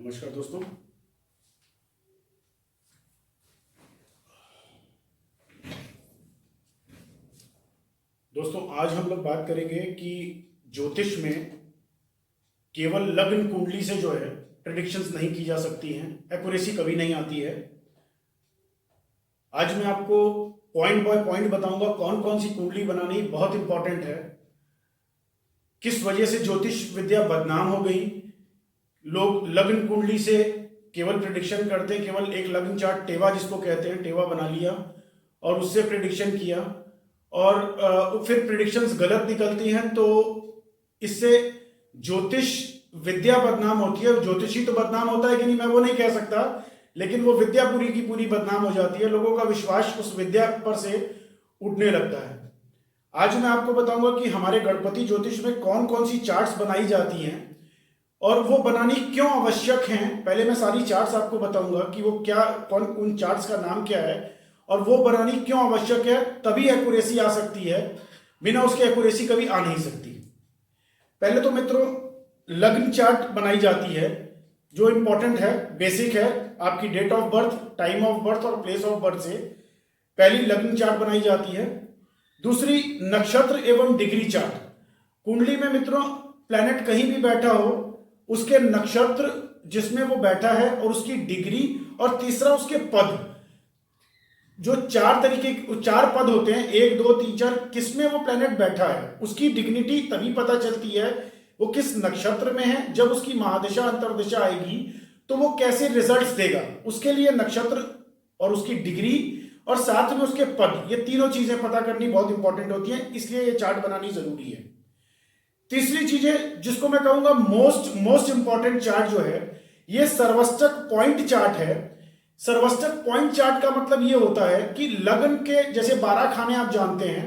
नमस्कार दोस्तों। आज हम लोग बात करेंगे कि ज्योतिष में केवल लग्न कुंडली से जो है प्रेडिक्शंस नहीं की जा सकती हैं, एक्यूरेसी कभी नहीं आती है। आज मैं आपको पॉइंट बाय पॉइंट बताऊंगा कौन कौन सी कुंडली बनानी बहुत इंपॉर्टेंट है, किस वजह से ज्योतिष विद्या बदनाम हो गई। लोग लग्न कुंडली से केवल प्रेडिक्शन करते हैं, केवल एक लग्न चार्ट टेवा जिसको कहते हैं टेवा बना लिया और उससे प्रेडिक्शन किया और फिर प्रेडिक्शंस गलत निकलती हैं, तो इससे ज्योतिष विद्या बदनाम होती है। ज्योतिषी तो बदनाम होता है कि नहीं, मैं वो नहीं कह सकता, लेकिन वो विद्या पूरी की पूरी बदनाम हो जाती है। लोगों का विश्वास उस विद्या पर से उठने लगता है। आज मैं आपको बताऊंगा कि हमारे गणपति ज्योतिष में कौन कौन सी चार्ट्स बनाई जाती हैं और वो बनानी क्यों आवश्यक हैं। पहले मैं सारी चार्ट्स आपको बताऊंगा कि वो क्या, कौन उन चार्ट्स का नाम क्या है और वो बनानी क्यों आवश्यक है, तभी एक्यूरेसी आ सकती है, बिना उसके एक्यूरेसी कभी आ नहीं सकती। पहले तो मित्रों लग्न चार्ट बनाई जाती है जो इंपॉर्टेंट है, बेसिक है। आपकी date of birth, time of birth और प्लेस ऑफ बर्थ से पहली लग्न चार्ट बनाई जाती है। दूसरी नक्षत्र एवं डिग्री चार्ट। कुंडली में मित्रों प्लैनेट कहीं भी बैठा हो, उसके नक्षत्र जिसमें वो बैठा है और उसकी डिग्री, और तीसरा उसके पद। जो चार पद होते हैं, 1 2 3 4, किसमें वो प्लैनेट बैठा है उसकी डिग्निटी तभी पता चलती है वो किस नक्षत्र में है। जब उसकी महादशा अंतर्दशा आएगी तो वो कैसे रिजल्ट्स देगा, उसके लिए नक्षत्र और उसकी डिग्री और साथ में उसके पद, ये तीनों चीजें पता करनी बहुत इंपॉर्टेंट होती हैं, इसलिए ये चार्ट बनानी जरूरी है। तीसरी चीजें जिसको मैं कहूंगा मोस्ट इंपॉर्टेंट चार्ट जो है, ये सर्वष्टक पॉइंट चार्ट है। सर्वष्टक पॉइंट चार्ट का मतलब ये होता है कि लग्न के जैसे 12 खाने आप जानते हैं,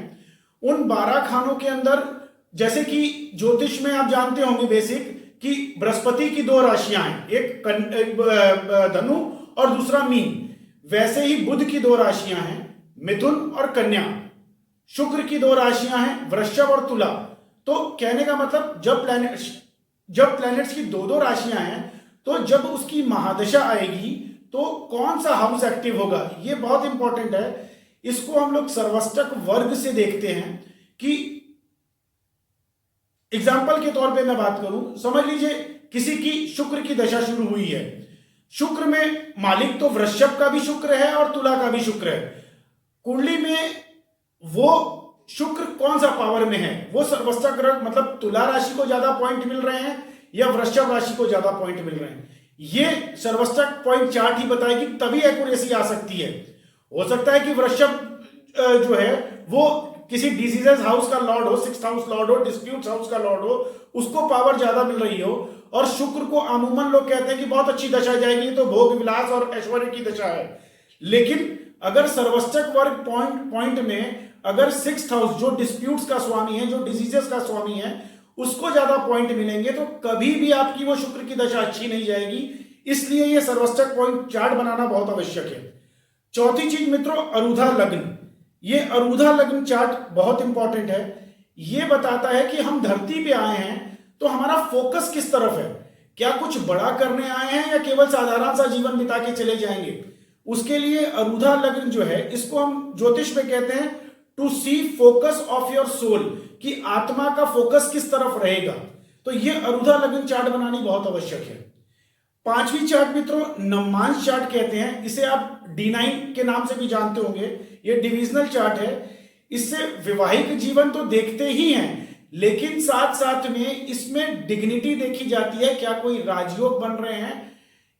उन 12 खानों के अंदर, जैसे कि ज्योतिष में आप जानते होंगे बेसिक कि बृहस्पति की 2 राशियां हैं, एक धनु और दूसरा मीन। वैसे ही बुध की 2 राशियां हैं, मिथुन और कन्या। शुक्र की 2 राशियां हैं, वृषभ और तुला। तो कहने का मतलब जब प्लैनेट्स की 2 राशियां हैं, तो जब उसकी महादशा आएगी तो कौन सा हाउस एक्टिव होगा, ये बहुत इंपॉर्टेंट है। इसको हम लोग सर्वष्टक वर्ग से देखते हैं कि एग्जाम्पल के तौर पे मैं बात करूं, समझ लीजिए किसी की शुक्र की दशा शुरू हुई है। शुक्र में मालिक तो वृषभ का भी शुक्र है और तुला का भी शुक्र है। कुंडली में वो शुक्र कौन सा पावर में है, वो सर्वष्टक ग्रह, मतलब तुला राशि को ज्यादा पॉइंट मिल रहे हैं या वृषभ राशि को ज्यादा पॉइंट मिल रहे हैं, ये सर्वष्टक पॉइंट चार्ट ही बताएगी, तभी एक्यूरेसी आ सकती है। हो सकता है कि वृषभ जो है वो किसी डिजीजेस हाउस का लॉर्ड हो, 6th हाउस लॉर्ड हो, डिस्प्यूट्स हाउस का लॉर्ड हो, उसको पावर ज्यादा मिल रही हो। और शुक्र को अमूमन लोग कहते हैं कि बहुत अच्छी दशा जाएगी, तो भोग विलास और ऐश्वर्य की दशा है। लेकिन अगर सर्वष्टक वर्ग पॉइंट में अगर 6th हाउस जो डिस्प्यूट्स का स्वामी है, जो डिजीजेस का स्वामी है, उसको ज्यादा पॉइंट मिलेंगे, तो कभी भी आपकी वो शुक्र की दशा अच्छी नहीं जाएगी। इसलिए ये सर्वष्टक पॉइंट चार्ट बनाना बहुत आवश्यक है। चौथी चीज मित्रों, अरुधा लग्न। ये अरुधा लग्न चार्ट बहुत इंपॉर्टेंट है। ये बताता है कि हम धरती पे आए हैं तो हमारा फोकस किस तरफ है, क्या कुछ बड़ा करने आए हैं या केवल साधारण सा जीवन बिता के चले जाएंगे। उसके लिए अरुधा लग्न जो है, इसको हम ज्योतिष में कहते हैं to see focus of your soul, कि आत्मा का फोकस किस तरफ रहेगा। तो ये अरुधा लग्न चार्ट बनानी बहुत आवश्यक है। 5वीं चार्ट मित्रों नवमांश चार्ट कहते हैं, इसे आप D9 के नाम से भी जानते होंगे। ये डिविजनल चार्ट है। इससे वैवाहिक जीवन तो देखते ही हैं, लेकिन साथ साथ में इसमें डिग्निटी देखी जाती है, क्या कोई राजयोग बन रहे हैं।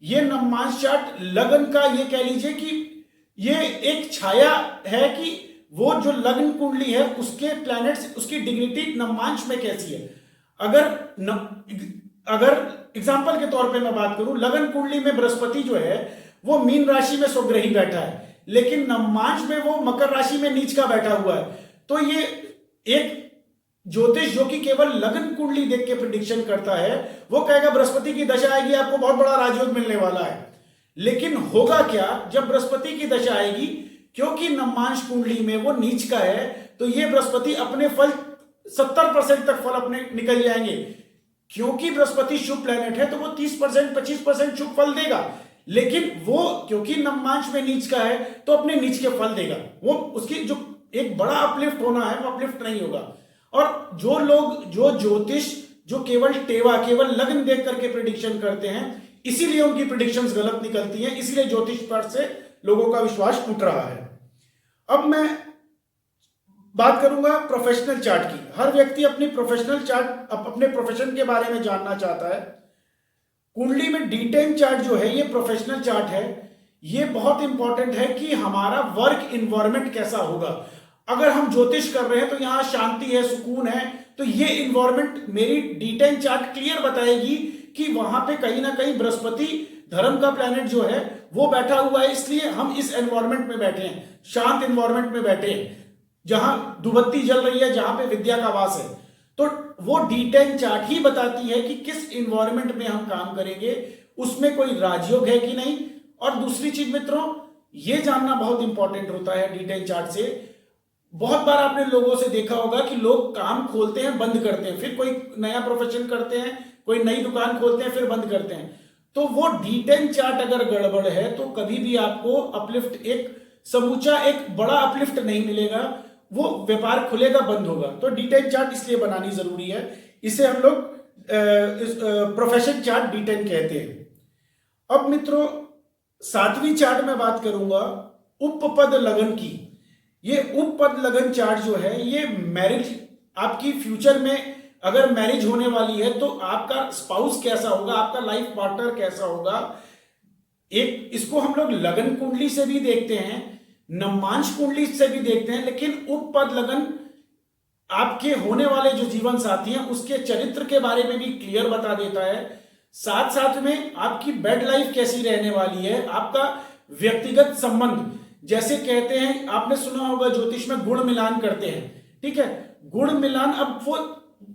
ये नवमांश चार्ट लगन का, ये कह लीजिए कि ये एक छाया है कि वो जो लग्न कुंडली है उसके प्लैनेट्स, उसकी डिग्निटी नवमांश में कैसी है। अगर एग्जांपल के तौर पे मैं बात करूं, लग्न कुंडली में बृहस्पति जो है वो मीन राशि में स्वग्रही बैठा है, लेकिन नवमांश में वो मकर राशि में नीच का बैठा हुआ है। तो ये एक ज्योतिष जो कि केवल लग्न कुंडली देख के प्रिडिक्शन करता है, वो कहेगा बृहस्पति की दशा आएगी, आपको बहुत बड़ा राजयोग मिलने वाला है। लेकिन होगा क्या जब बृहस्पति की दशा आएगी, क्योंकि नवमांश कुंडली में वो नीच का है, तो ये बृहस्पति अपने फल 70% तक फल अपने निकल जाएंगे। क्योंकि बृहस्पति शुभ प्लेनेट है तो वो 30% 25% शुभ फल देगा, लेकिन वो क्योंकि नवमांश में नीच का है तो अपने नीच के फल देगा, वो उसकी जो एक बड़ा अपलिफ्ट होना है वो अपलिफ्ट नहीं होगा। और जो लोग जो ज्योतिष जो केवल टेवा केवल लग्न देख करके प्रिडिक्शन करते हैं, इसीलिए उनकी प्रिडिक्शंस गलत निकलती हैं, इसीलिए ज्योतिष पर से लोगों का विश्वास टूट रहा है। अब मैं बात करूंगा प्रोफेशनल चार्ट की। हर व्यक्ति अपनी प्रोफेशनल चार्ट अपने प्रोफेशन के बारे में जानना चाहता है। कुंडली में D10 चार्ट जो है ये प्रोफेशनल चार्ट है, ये बहुत इंपॉर्टेंट है कि हमारा वर्क इन्वायरमेंट कैसा होगा। अगर हम ज्योतिष कर रहे हैं तो यहां शांति है, सुकून है, तो ये इन्वायरमेंट मेरी D10 चार्ट क्लियर बताएगी कि वहां पे कहीं ना कहीं बृहस्पति धर्म का प्लैनेट जो है वो बैठा हुआ है, इसलिए हम इस एनवायरमेंट में बैठे हैं, शांत एनवायरमेंट में बैठे हैं, जहां धूपबत्ती जल रही है, जहां पे विद्या का वास है। तो वो D10 चार्ट ही बताती है कि किस इन्वायरमेंट में हम काम करेंगे, उसमें कोई राजयोग है कि नहीं। और दूसरी चीज मित्रों, ये जानना बहुत इंपॉर्टेंट होता है D10 चार्ट से। बहुत बार आपने लोगों से देखा होगा कि लोग काम खोलते हैं, बंद करते हैं, फिर कोई नया प्रोफेशन करते हैं, कोई नई दुकान खोलते हैं, फिर बंद करते हैं। तो वो D10 चार्ट अगर गड़बड़ है तो कभी भी आपको अपलिफ्ट एक समूचा एक बड़ा अपलिफ्ट नहीं मिलेगा, वो व्यापार खुलेगा, बंद होगा। तो D10 चार्ट इसलिए बनानी जरूरी है, इसे हम लोग प्रोफेशन चार्ट D10 कहते हैं। अब मित्रों 7वीं चार्ट में बात करूंगा उपपद लगन की। ये उपपद लगन चार्ट जो है ये मैरिज, आपकी फ्यूचर में अगर मैरिज होने वाली है तो आपका स्पाउस कैसा होगा, आपका लाइफ पार्टनर कैसा होगा। एक इसको हम लोग लगन कुंडली से भी देखते हैं, नवमांश कुंडली से भी देखते हैं, लेकिन उपपद लगन आपके होने वाले जो जीवन साथी हैं उसके चरित्र के बारे में भी क्लियर बता देता है। साथ साथ में आपकी बेड लाइफ कैसी रहने वाली है, आपका व्यक्तिगत संबंध, जैसे कहते हैं आपने सुना होगा ज्योतिष में गुण मिलान करते हैं, ठीक है, गुण मिलान अब वो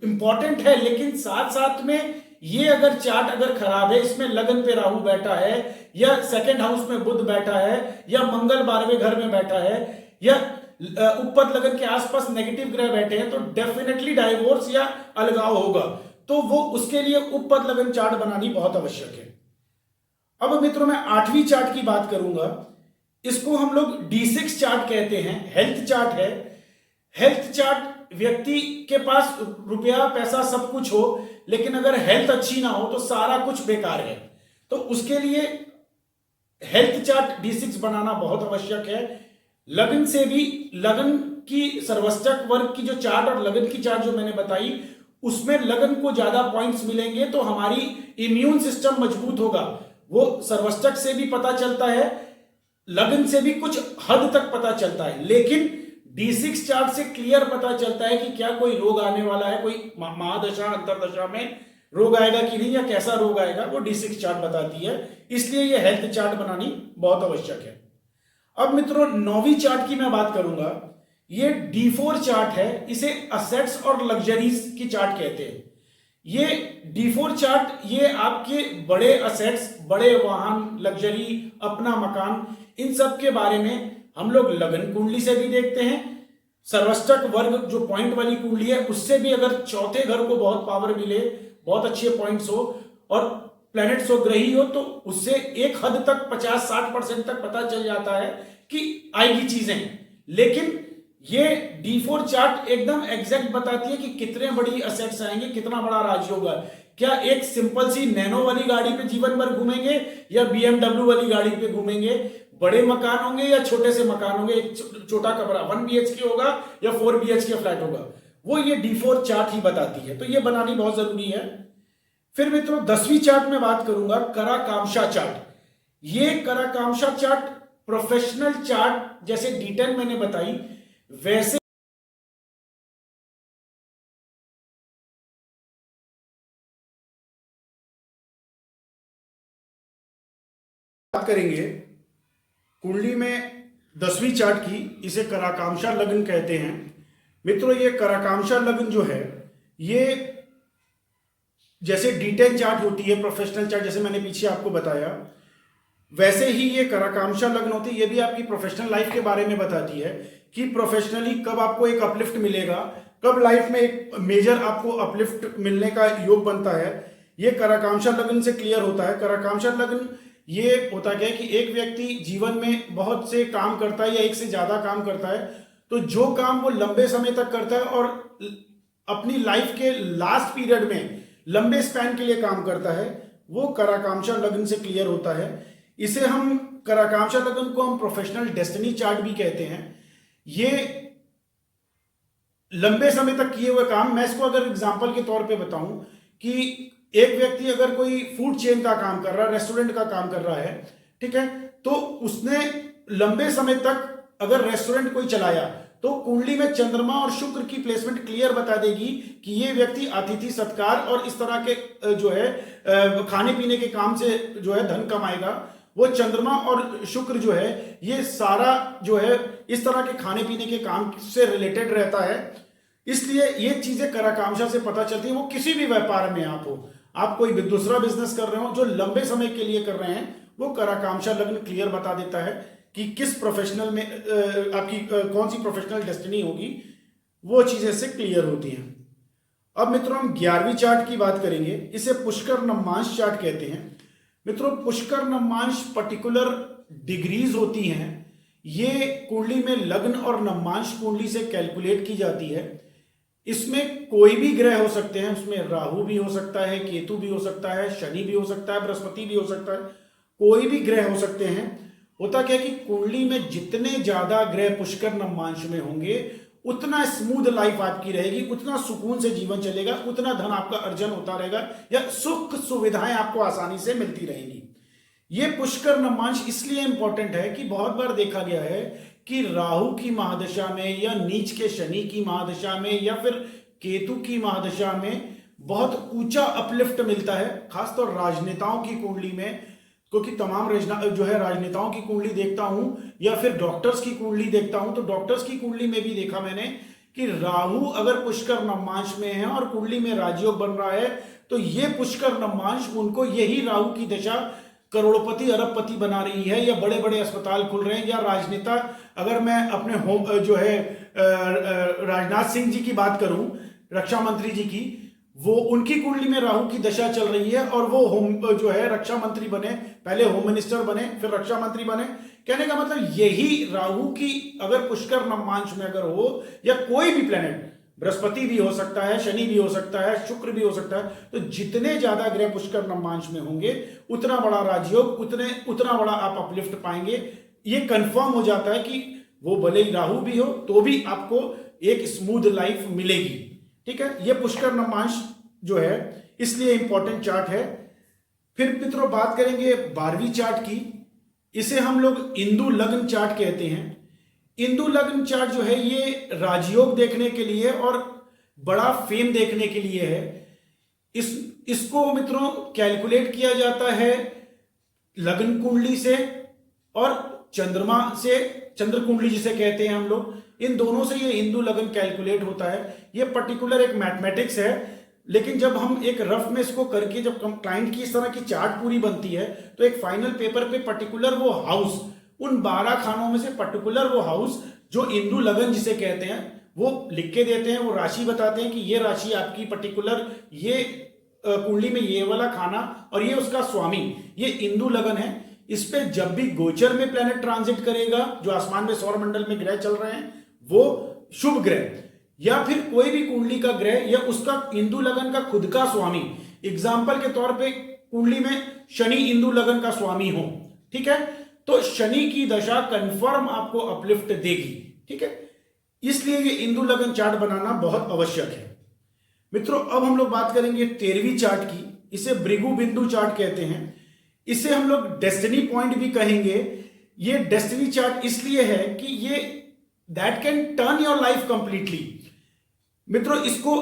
इंपॉर्टेंट है, लेकिन साथ साथ में ये अगर चार्ट अगर खराब है, इसमें लगन पे राहु बैठा है, या सेकंड हाउस में बुध बैठा है, या मंगल 12वें घर में बैठा है, या उपपद लगन के आसपास नेगेटिव ग्रह बैठे हैं, तो डेफिनेटली डाइवोर्स या अलगाव होगा। तो वो उसके लिए उपपद लगन चार्ट बनानी बहुत आवश्यक है। अब मित्रों मैं 8वीं चार्ट की बात करूंगा, इसको हम लोग D6 चार्ट कहते हैं, हेल्थ चार्ट है। हेल्थ चार्ट व्यक्ति के पास रुपया पैसा सब कुछ हो, लेकिन अगर हेल्थ अच्छी ना हो तो सारा कुछ बेकार है। तो उसके लिए हेल्थ चार्ट D6 बनाना बहुत आवश्यक है। लगन से भी, लगन की सर्वष्टक वर्ग की जो चार्ट और लगन की चार्ट जो मैंने बताई, उसमें लगन को ज्यादा पॉइंट्स मिलेंगे तो हमारी इम्यून सिस्टम मजबूत होगा। वो सर्वष्टक से भी पता चलता है, लगन से भी कुछ हद तक पता चलता है, लेकिन D6 चार्ट से क्लियर पता चलता है कि क्या कोई रोग आने वाला है, कोई महादशा अंतरदशा में रोग आएगा कि नहीं, या कैसा रोग आएगा, वो D6 चार्ट बताती है। इसलिए ये हेल्थ चार्ट बनानी बहुत आवश्यक है। अब मित्रों 9वीं चार्ट की मैं बात करूंगा, ये D4 चार्ट है, इसे असेट्स और लग्जरीज की चार्ट कहते हैं। ये D4 चार्ट ये आपके बड़े असेट्स, बड़े वाहन, लग्जरी, अपना मकान, इन सब के बारे में हम लोग लगन कुंडली से भी देखते हैं। सर्वष्टक वर्ग जो पॉइंट वाली कुंडली है उससे भी अगर चौथे घर को बहुत पावर मिले, बहुत अच्छे पॉइंट्स हो और प्लैनेट स्वग्रही हो, तो उससे एक हद तक 50-60% तक पता चल जाता है कि आएगी चीजें। लेकिन ये D4 चार्ट एकदम एग्जैक्ट बताती है कि कितने बड़ी असेट्स आएंगे, कितना बड़ा राजयोग है। क्या एक सिंपल सी नैनो वाली गाड़ी पे जीवन भर घूमेंगे या BMW वाली गाड़ी पे घूमेंगे, बड़े मकान होंगे या छोटे से मकान होंगे, एक छोटा कमरा 1 BHK होगा या 4 BHK फ्लैट होगा, वो ये D4 चार्ट ही बताती है। तो ये बनानी बहुत जरूरी है। फिर मित्रों 10वीं चार्ट में बात करूंगा कराकांक्षा चार्ट। ये कराकांक्षा चार्ट प्रोफेशनल चार्ट जैसे D10 मैंने बताई, वैसे बात करेंगे कुंडली में 10वीं चार्ट की, इसे कराकांक्षा लग्न कहते हैं। मित्रों ये कराकांक्षा लग्न जो है ये जैसे D10 चार्ट होती है प्रोफेशनल चार्ट, जैसे मैंने पीछे आपको बताया, वैसे ही ये कराकांक्षा लग्न होती है। ये भी आपकी प्रोफेशनल लाइफ के बारे में बताती है कि प्रोफेशनली कब आपको एक अपलिफ्ट मिलेगा, कब लाइफ में एक मेजर आपको अपलिफ्ट मिलने का योग बनता है, ये कराकांक्षा लग्न से क्लियर होता है। कराकांक्षा लग्न ये होता क्या है कि एक व्यक्ति जीवन में बहुत से काम करता है या एक से ज्यादा काम करता है, तो जो काम वो लंबे समय तक करता है और अपनी लाइफ के लास्ट पीरियड में लंबे स्पैन के लिए काम करता है, वो कराकांक्षा लग्न से क्लियर होता है। इसे हम कराकांक्षा लग्न को हम प्रोफेशनल डेस्टिनी चार्ट भी कहते हैं। ये लंबे समय तक किए हुए काम, मैं इसको अगर एग्जांपल के तौर पे बताऊं कि एक व्यक्ति अगर कोई फूड चेन का काम कर रहा है, रेस्टोरेंट का काम कर रहा है, ठीक है, तो उसने लंबे समय तक अगर रेस्टोरेंट कोई चलाया तो कुंडली में चंद्रमा और शुक्र की प्लेसमेंट क्लियर बता देगी कि ये व्यक्ति अतिथि सत्कार और इस तरह के जो है खाने पीने के काम से जो है धन कमाएगा। वो चंद्रमा और शुक्र जो है ये सारा जो है इस तरह के खाने पीने के काम से रिलेटेड रहता है। इसलिए ये चीजें कराकांक्षा से पता चलती है। वो किसी भी व्यापार में आप हो, आप कोई दूसरा बिजनेस कर रहे हो जो लंबे समय के लिए कर रहे हैं, वो कराकांक्षा लग्न क्लियर बता देता है कि किस प्रोफेशनल में आपकी कौन सी प्रोफेशनल डेस्टिनी होगी, वो चीजें से क्लियर होती हैं। अब मित्रों हम 11वीं चार्ट की बात करेंगे। इसे पुष्कर नवमांश चार्ट कहते हैं। मित्रों पुष्कर नवमांश पर्टिकुलर डिग्रीज होती हैं। ये कुंडली में लग्न और नवमांश कुंडली से कैलकुलेट की जाती है। इसमें कोई भी ग्रह हो सकते हैं, उसमें राहु भी हो सकता है, केतु भी हो सकता है, शनि भी हो सकता है, बृहस्पति भी हो सकता है, कोई भी ग्रह हो सकते हैं। होता क्या है कि कुंडली में जितने ज्यादा ग्रह पुष्कर नवमांश में होंगे उतना स्मूथ लाइफ आपकी रहेगी, उतना सुकून से जीवन चलेगा, उतना धन आपका अर्जन होता रहेगा या सुख सुविधाएं आपको आसानी से मिलती रहेंगी। ये पुष्कर नवमांश इसलिए इंपॉर्टेंट है कि बहुत बार देखा गया है कि राहु की महादशा में या नीच के शनि की महादशा में या फिर केतु की महादशा में बहुत ऊंचा अपलिफ्ट मिलता है, खासतौर राजनेताओं की कुंडली में। क्योंकि तमाम जो है राजनेताओं की कुंडली देखता हूं या फिर डॉक्टर्स की कुंडली देखता हूं, तो डॉक्टर्स की कुंडली में भी देखा मैंने कि राहु अगर पुष्कर नवमांश में है और कुंडली में राजयोग बन रहा है, तो ये पुष्कर नवमांश उनको यही राहु की दशा करोड़पति अरबपति बना रही है, या बड़े बड़े अस्पताल खुल रहे हैं, या राजनेता, अगर मैं अपने जो है राजनाथ सिंह जी की बात करूं, रक्षा मंत्री जी की, वो उनकी कुंडली में राहु की दशा चल रही है और वो जो है रक्षा मंत्री बने, पहले होम मिनिस्टर बने फिर रक्षा मंत्री बने। कहने का मतलब यही राहु की अगर पुष्कर नवमांश में अगर हो, या कोई भी प्लेनेट, बृहस्पति भी हो सकता है, शनि भी हो सकता है, शुक्र भी हो सकता है, तो जितने ज्यादा ग्रह पुष्कर नवमांश में होंगे उतना बड़ा राजयोग, उतना बड़ा आप अपलिफ्ट पाएंगे। ये कंफर्म हो जाता है कि वो भले ही राहु भी हो तो भी आपको एक स्मूथ लाइफ मिलेगी। ठीक है, ये पुष्कर नवमांश जो है इसलिए इंपॉर्टेंट चार्ट है। फिर मित्रों बात करेंगे 12वीं चार्ट की। इसे हम लोग इंदु लग्न चार्ट कहते हैं। इंदु लग्न चार्ट जो है ये राजयोग देखने के लिए और बड़ा फेम देखने के लिए है। इसको मित्रों कैलकुलेट किया जाता है लग्न कुंडली से और चंद्रमा से, चंद्र कुंडली जिसे कहते हैं हम लोग, इन दोनों से ये इंदु लग्न कैलकुलेट होता है। ये पर्टिकुलर एक मैथमेटिक्स है, लेकिन जब हम एक रफ में इसको करके जब क्लाइंट की इस तरह की चार्ट पूरी बनती है तो एक फाइनल पेपर पे पर्टिकुलर वो हाउस, उन 12 खानों में से पर्टिकुलर वो हाउस जो इंदु लग्न जिसे कहते हैं वो लिख के देते हैं। वो राशि बताते हैं कि ये राशि आपकी पर्टिकुलर ये कुंडली में ये वाला खाना और ये उसका स्वामी, ये इंदु लग्न है। इस पे जब भी गोचर में प्लेनेट ट्रांजिट करेगा, जो आसमान में सौर मंडल में ग्रह चल रहे हैं, वो शुभ ग्रह या फिर कोई भी कुंडली का ग्रह या उसका इंदु लगन का खुद का स्वामी, एग्जाम्पल के तौर पे कुंडली में शनि इंदु लगन का स्वामी हो, ठीक है, तो शनि की दशा कंफर्म आपको अपलिफ्ट देगी। ठीक है, इसलिए ये इंदु लगन चार्ट बनाना बहुत आवश्यक है। मित्रों अब हम लोग बात करेंगे 13वीं चार्ट की। इसे भृगु बिंदु चार्ट कहते हैं। इसे हम लोग डेस्टिनी पॉइंट भी कहेंगे। ये डेस्टिनी चार्ट इसलिए है कि ये that can turn your life completely. मित्रों इसको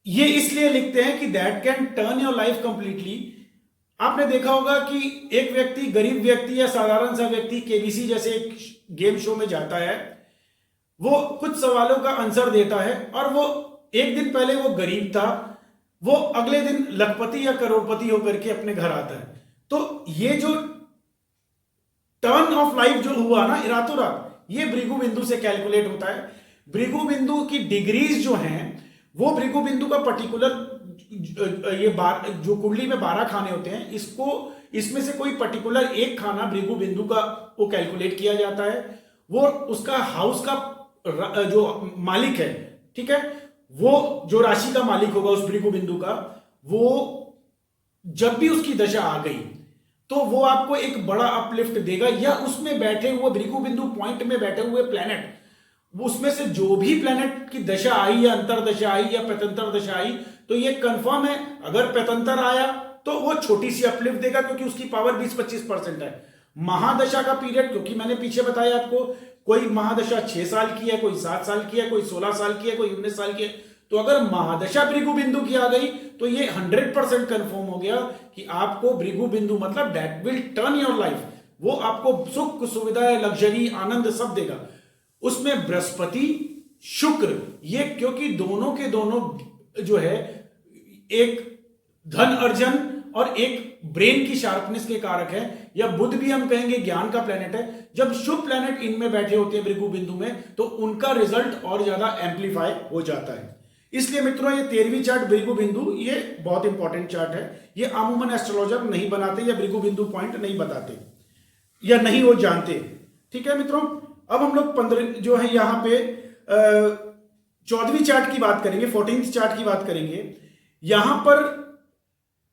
ये इसलिए लिखते हैं कि that can turn your life completely. आपने देखा होगा कि एक व्यक्ति, गरीब व्यक्ति या साधारण सा व्यक्ति केबीसी जैसे एक गेम शो में जाता है, वो कुछ सवालों का आंसर देता है और वो एक दिन पहले वो गरीब था, वो अगले दिन लखपति या करोड़पति होकर के अपने घर आता है। तो ये जो टर्न ऑफ लाइफ जो हुआ ना रातों रात, ये भृगु बिंदु से कैलकुलेट होता है। भृगु बिंदु की डिग्रीज जो हैं वो भृगु बिंदु का पर्टिकुलर ये जो कुंडली में 12 खाने होते हैं, इसमें से कोई पर्टिकुलर एक खाना भृगु बिंदु का वो कैलकुलेट किया जाता है। वो उसका हाउस का जो मालिक है, ठीक है, वो जो राशि का मालिक होगा उस भृगु बिंदु का, वो जब भी उसकी दशा आ गई तो वो आपको एक बड़ा अपलिफ्ट देगा, या उसमें बैठे हुए भृगु बिंदु पॉइंट में बैठे हुए प्लैनेट, उसमें से जो भी प्लैनेट की दशा आई या अंतरदशा आई या प्रत्यंतर दशा आई, तो ये कंफर्म है अगर प्रत्यंतर आया तो वो छोटी सी अपलिफ्ट देगा क्योंकि उसकी पावर 20-25% है। महादशा का पीरियड, क्योंकि मैंने पीछे बताया आपको, कोई महादशा 6 साल की है, कोई 7 साल की है, कोई 16 साल की है, कोई 19 साल की है, तो अगर महादशा भृगु बिंदु की आ गई तो ये 100% कंफर्म हो गया कि आपको भृगु बिंदु मतलब that will turn your life, वो आपको सुख सुविधा, लग्जरी, आनंद सब देगा। उसमें बृहस्पति, शुक्र, ये क्योंकि दोनों के दोनों जो है एक धन अर्जन और एक ब्रेन की शार्पनेस के कारक है, या बुध भी हम कहेंगे ज्ञान का प्लेनेट है। जब शुभ प्लेनेट इनमें बैठे होते हैं भृगु बिंदु में तो उनका रिजल्ट और ज्यादा एम्पलीफाई हो जाता है। इसलिए मित्रों ये 13वीं चार्ट भृगु बिंदु ये बहुत इंपॉर्टेंट चार्ट है। ये अमूमन एस्ट्रोलॉजर नहीं बनाते या भृगु बिंदु पॉइंट नहीं बताते या नहीं वो जानते। ठीक है मित्रों, अब हम लोग 15 जो है यहाँ पे 14वीं चार्ट की बात करेंगे, 14th चार्ट की बात करेंगे। यहां पर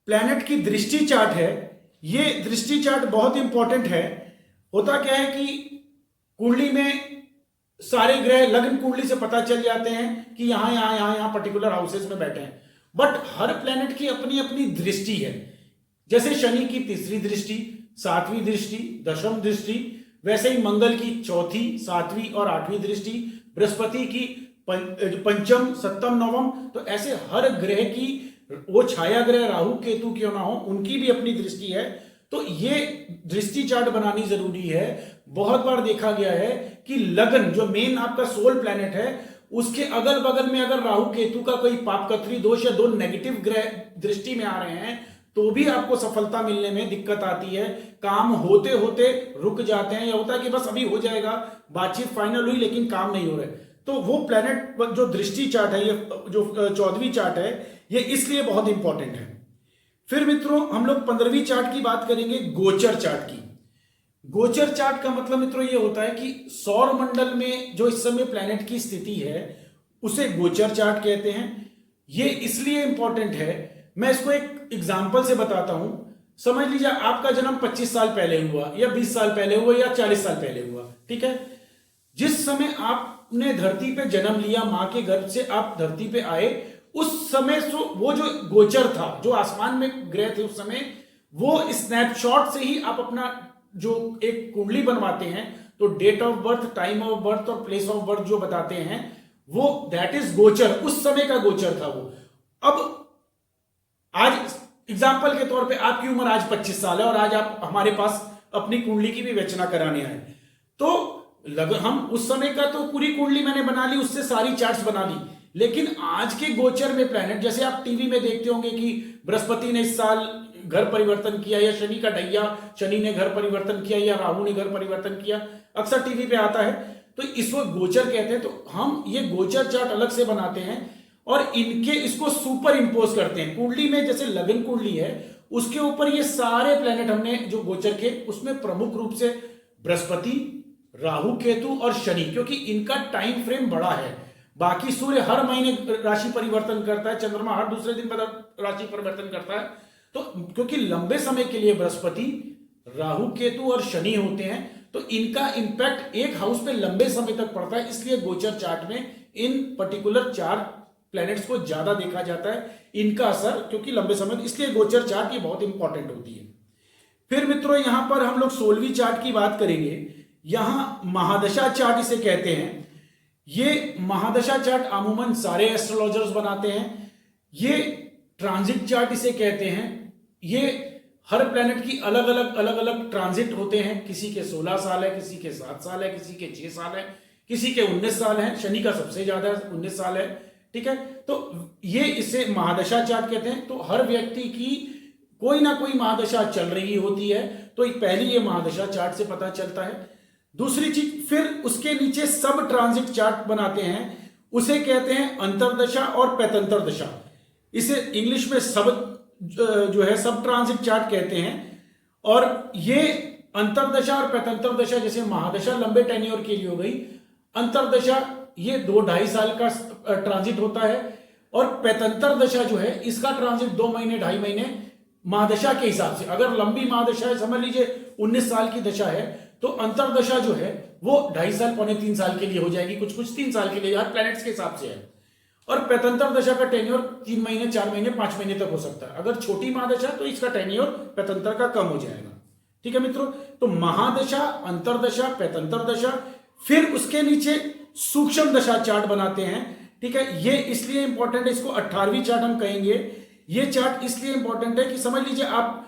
प्लैनेट की दृष्टि चार्ट है। ये दृष्टि चार्ट बहुत इंपॉर्टेंट है। होता क्या है कि कुंडली में सारे ग्रह लग्न कुंडली से पता चल जाते हैं कि यहां पर्टिकुलर हाउसेस में बैठे हैं, बट हर प्लैनेट की अपनी अपनी दृष्टि है। जैसे शनि की तीसरी दृष्टि, 7वीं दृष्टि, दशम दृष्टि, वैसे ही मंगल की चौथी, 7वीं और 8वीं दृष्टि, बृहस्पति की पंचम, सप्तम, नवम। तो ऐसे हर ग्रह की, वो छाया ग्रह राहु केतु क्यों ना हो, उनकी भी अपनी दृष्टि है। तो ये दृष्टि चार्ट बनानी जरूरी है। बहुत बार देखा गया है कि लगन जो मेन आपका सोल प्लैनेट है उसके अगल बगल में अगर राहु केतु का कोई पापकत्री दोष या 2 नेगेटिव ग्रह दृष्टि में आ रहे हैं तो भी आपको सफलता मिलने में दिक्कत आती है। काम होते होते रुक जाते हैं, या होता है कि बस अभी हो जाएगा, बातचीत फाइनल हुई लेकिन काम नहीं हो रहा है। तो वो प्लैनेट जो दृष्टि चार्ट है, ये जो 14वीं चार्ट है, ये इसलिए बहुत इंपॉर्टेंट है। फिर मित्रों हम लोग 15वीं चार्ट की बात करेंगे, गोचर चार्ट की। गोचर चार्ट का मतलब मित्रों ये होता है कि सौर मंडल में जो इस समय प्लैनेट की स्थिति है उसे गोचर चार्ट कहते हैं। ये इसलिए इंपॉर्टेंट है, मैं इसको एक एग्जांपल से बताता हूं। समझ लीजिए आपका जन्म 25 साल पहले हुआ या 20 साल पहले हुआ या 40 साल पहले हुआ, ठीक है। जिस समय आपने धरती पे जन्म लिया, मां के गर्भ से आप धरती पे आए, उस समय वो जो गोचर था, जो आसमान में ग्रह थे उस समय, वो स्नैपशॉट से ही आप अपना जो एक कुंडली बनवाते हैं, तो date of birth, time of birth और प्लेस ऑफ बर्थ जो बताते हैं वो दैट इज गोचर, उस समय का गोचर था वो। अब आज एग्जाम्पल के तौर पे आपकी उम्र आज 25 साल है और आज आप हमारे पास अपनी कुंडली की भी विवेचना कराने आए, तो हम उस समय का तो पूरी कुंडली मैंने बना ली, उससे सारी चार्ट्स बना ली। लेकिन आज के गोचर में प्लैनेट, जैसे आप टीवी में देखते होंगे कि बृहस्पति ने इस साल घर परिवर्तन किया, या शनि का ढैया, शनि ने घर परिवर्तन किया, या राहु ने घर परिवर्तन किया, अक्सर टीवी पे आता है, तो इसको गोचर कहते हैं। तो हम ये गोचर चार्ट अलग से बनाते हैं और इसको सुपर इंपोज करते हैं कुंडली में। जैसे लगन कुंडली है उसके ऊपर ये सारे प्लैनेट हमने जो गोचर के, उसमें प्रमुख रूप से बृहस्पति, राहु केतु और शनि, क्योंकि इनका टाइम फ्रेम बड़ा है। बाकी सूर्य हर महीने राशि परिवर्तन करता है, चंद्रमा हर दूसरे दिन राशि परिवर्तन करता है। तो क्योंकि लंबे समय के लिए बृहस्पति, राहु केतु और शनि होते हैं, तो इनका इंपैक्ट एक हाउस पे लंबे समय तक पड़ता है। इसलिए गोचर चार्ट में इन पर्टिकुलर 4 प्लैनेट्स को ज्यादा देखा जाता है, इनका असर, क्योंकि लंबे समय, इसलिए गोचर चार्ट ये बहुत इंपॉर्टेंट होती है। फिर मित्रों यहां पर हम लोग 16वीं चार्ट की बात करेंगे। यहां महादशा चार्ट इसे कहते हैं। ये महादशा चार्ट अमूमन सारे एस्ट्रोलॉजर्स बनाते हैं। ये ट्रांजिट चार्ट इसे कहते हैं। ये हर प्लैनेट की अलग अलग ट्रांजिट होते हैं। किसी के 16 साल है, किसी के 7 साल है, किसी के 6 साल है, किसी के 19 साल है। शनि का सबसे ज्यादा 19 साल है, ठीक है। तो ये इसे महादशा चार्ट कहते हैं। तो हर व्यक्ति की कोई ना कोई महादशा चल रही होती है, तो पहले ये महादशा चार्ट से पता चलता है। दूसरी चीज, फिर उसके नीचे सब ट्रांजिट चार्ट बनाते हैं, उसे कहते हैं अंतरदशा और पैतंतर दशा। इसे इंग्लिश में सब जो है सब ट्रांजिट चार्ट कहते हैं। और ये अंतरदशा और पैतंतर दशा, जैसे महादशा लंबे टेन्योर के लिए हो गई, अंतरदशा ये 2-2.5 साल का ट्रांजिट होता है, और पैतंतर दशा जो है इसका ट्रांजिट 2 महीने 2.5 महीने महादशा के हिसाब से। अगर लंबी महादशा है, समझ लीजिए 19 साल की दशा है, तो अंतरदशा जो है वो 2.5 साल 3 साल के लिए हो जाएगी, कुछ कुछ 3 साल के लिए, यार प्लैनेट्स के हिसाब से है। और पैतंतर दशा का टेन्योर 3 महीने 4 महीने 5 महीने तक हो सकता है। अगर छोटी महादशा तो इसका टेन्योर पैतंतर का कम हो जाएगा। ठीक है मित्रों, तो महादशा, अंतरदशा, पैतंतर दशा, फिर उसके नीचे सूक्ष्म दशा चार्ट बनाते हैं। ठीक है, ये इसलिए इंपॉर्टेंट है, इसको 18वीं चार्ट हम कहेंगे। ये चार्ट इसलिए इंपॉर्टेंट है कि समझ लीजिए आप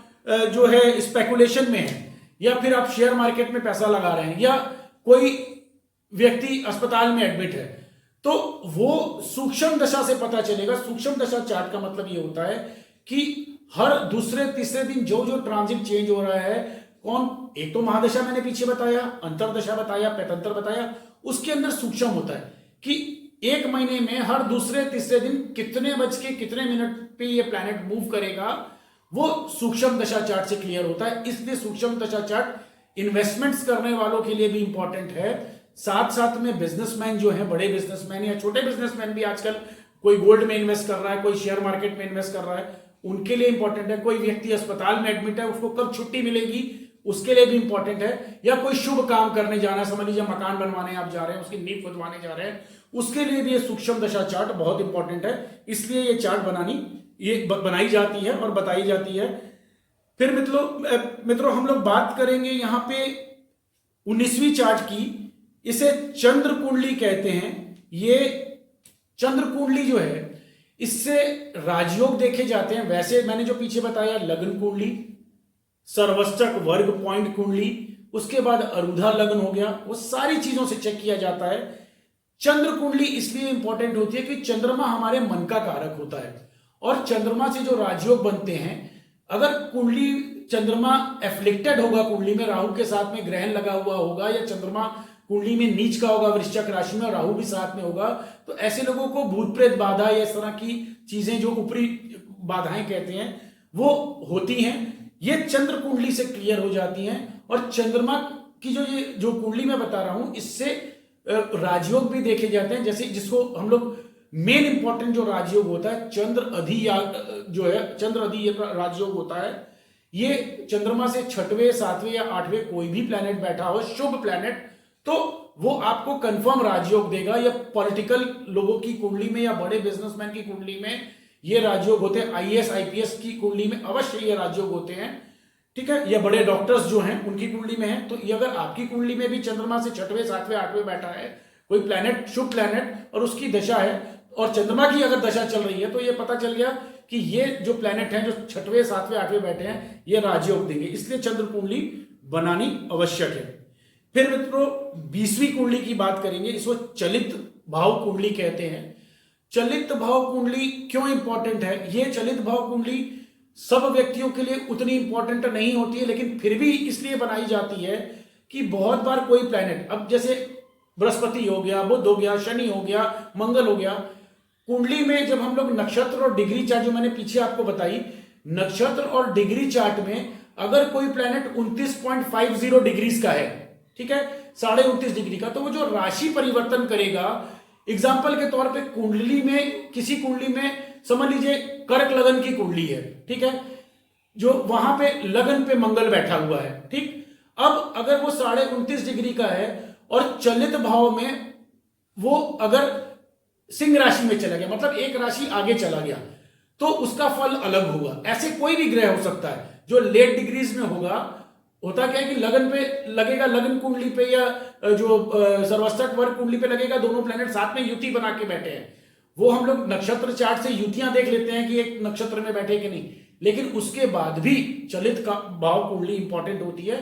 जो है स्पेकुलेशन में है, या फिर आप शेयर मार्केट में पैसा लगा रहे हैं, या कोई व्यक्ति अस्पताल में एडमिट है, तो वो सूक्ष्म दशा से पता चलेगा। सूक्ष्म दशा चार्ट का मतलब ये होता है कि हर दूसरे तीसरे दिन जो जो ट्रांजिट चेंज हो रहा है, कौन, एक तो महादशा मैंने पीछे बताया, अंतरदशा बताया, पैतंतर बताया, उसके अंदर सूक्ष्म होता है कि 1 महीने में हर दूसरे तीसरे दिन कितने बज के कितने मिनट पे ये प्लैनेट मूव करेगा, वो सूक्ष्म दशा चार्ट से क्लियर होता है। इसलिए सूक्ष्म दशा चार्ट इन्वेस्टमेंट्स करने वालों के लिए भी इंपॉर्टेंट है। साथ साथ में बिजनेसमैन जो है, बड़े बिजनेसमैन या छोटे बिजनेसमैन भी, आजकल कोई गोल्ड में इन्वेस्ट कर रहा है, कोई शेयर मार्केट में इन्वेस्ट कर रहा है, उनके लिए इंपॉर्टेंट है। कोई व्यक्ति अस्पताल में एडमिट है, उसको कब छुट्टी मिलेगी, उसके लिए भी इंपॉर्टेंट है। या कोई शुभ काम करने जाना है, समझ लीजिए मकान बनवाने आप जा रहे हैं, उसकी नींव खुदवाने जा रहे हैं, उसके लिए भी ये सूक्ष्म दशा चार्ट बहुत इंपॉर्टेंट है। इसलिए ये चार्ट बनाई जाती है और बताई जाती है। फिर मित्रों हम लोग बात करेंगे यहां पे 19वीं चार्ट की। इसे चंद्र कुंडली कहते हैं। ये चंद्र कुंडली जो है, इससे राजयोग देखे जाते हैं। वैसे मैंने जो पीछे बताया, लग्न कुंडली, सर्वष्टक वर्ग पॉइंट कुंडली, उसके बाद अरुधा लग्न हो गया, वो सारी चीजों से चेक किया जाता है। चंद्र कुंडली इसलिए इंपॉर्टेंट होती है कि चंद्रमा हमारे मन का कारक होता है, और चंद्रमा से जो राजयोग बनते हैं, अगर कुंडली चंद्रमा एफ्लिक्टेड होगा, कुंडली में राहु के साथ में ग्रहण लगा हुआ होगा, या चंद्रमा कुंडली में नीच का होगा वृश्चिक राशि में और राहु भी साथ में होगा, तो ऐसे लोगों को भूत प्रेत बाधा या इस तरह की चीजें जो ऊपरी बाधाएं कहते हैं वो होती हैं। ये चंद्र कुंडली से क्लियर हो जाती हैं। और चंद्रमा की जो कुंडली मैं बता रहा हूं, इससे राजयोग भी देखे जाते हैं। जैसे जिसको हम लोग मेन इंपॉर्टेंट जो राजयोग होता है, चंद्र अधि राजयोग होता है। ये चंद्रमा से 6वें 7वें या 8वें कोई भी प्लैनेट बैठा हो, शुभ प्लैनेट, तो वो आपको कंफर्म राजयोग देगा। या पॉलिटिकल लोगों की कुंडली में या बड़े बिजनेसमैन की कुंडली में ये राजयोग होते हैं। आईएएस आईपीएस की कुंडली में अवश्य ये राजयोग होते हैं। ठीक है, या बड़े डॉक्टर्स जो हैं उनकी कुंडली में है। तो ये अगर आपकी कुंडली में भी चंद्रमा से 6वें 7वें 8वें बैठा है कोई प्लैनेट, शुभ प्लैनेट, और उसकी दशा है, और चंद्रमा की अगर दशा चल रही है, तो ये पता चल गया कि ये जो प्लैनेट हैं जो 6वें 7वें 8वें बैठे हैं, ये राजयोग देंगे। इसलिए चंद्र कुंडली बनानी आवश्यक है। फिर मित्रों 20वीं कुंडली की बात करेंगे। इसको चलित भाव कुंडली कहते हैं। चलित भाव कुंडली क्यों इंपॉर्टेंट है? ये चलित भाव कुंडली सब व्यक्तियों के लिए उतनी इंपॉर्टेंट नहीं होती है, लेकिन फिर भी इसलिए बनाई जाती है कि बहुत बार कोई प्लैनेट, अब जैसे बृहस्पति हो गया, बुध हो गया, शनि हो गया, मंगल हो गया, कुंडली में जब हम लोग नक्षत्र और डिग्री चार्ट जो मैंने पीछे आपको बताई, नक्षत्र और डिग्री चार्ट में अगर कोई प्लैनेट 29.50 डिग्रीज का है, ठीक है, 29.5 डिग्री का, तो वो जो राशि परिवर्तन करेगा, एग्जाम्पल के तौर पे कुंडली में, किसी कुंडली में समझ लीजिए कर्क लगन की कुंडली है, ठीक है, जो वहां पे लगन पे मंगल बैठा हुआ है, ठीक। अब अगर वो 29.5 डिग्री का है और चलित भाव में वो अगर सिंह राशि में चला गया, मतलब एक राशि आगे चला गया, तो उसका फल अलग होगा। ऐसे कोई भी ग्रह हो सकता है जो लेट डिग्रीज में होगा। होता क्या है कि लगन पे लगेगा, लगन कुंडली पे या जो सर्वष्टक वर्ग कुंडली पे लगेगा, दोनों प्लेनेट साथ में युति बना के बैठे हैं। वो हम लोग नक्षत्र चार्ट से युतियां देख लेते हैं कि एक नक्षत्र में बैठे कि नहीं, लेकिन उसके बाद भी चलित का भाव कुंडली इंपॉर्टेंट होती है।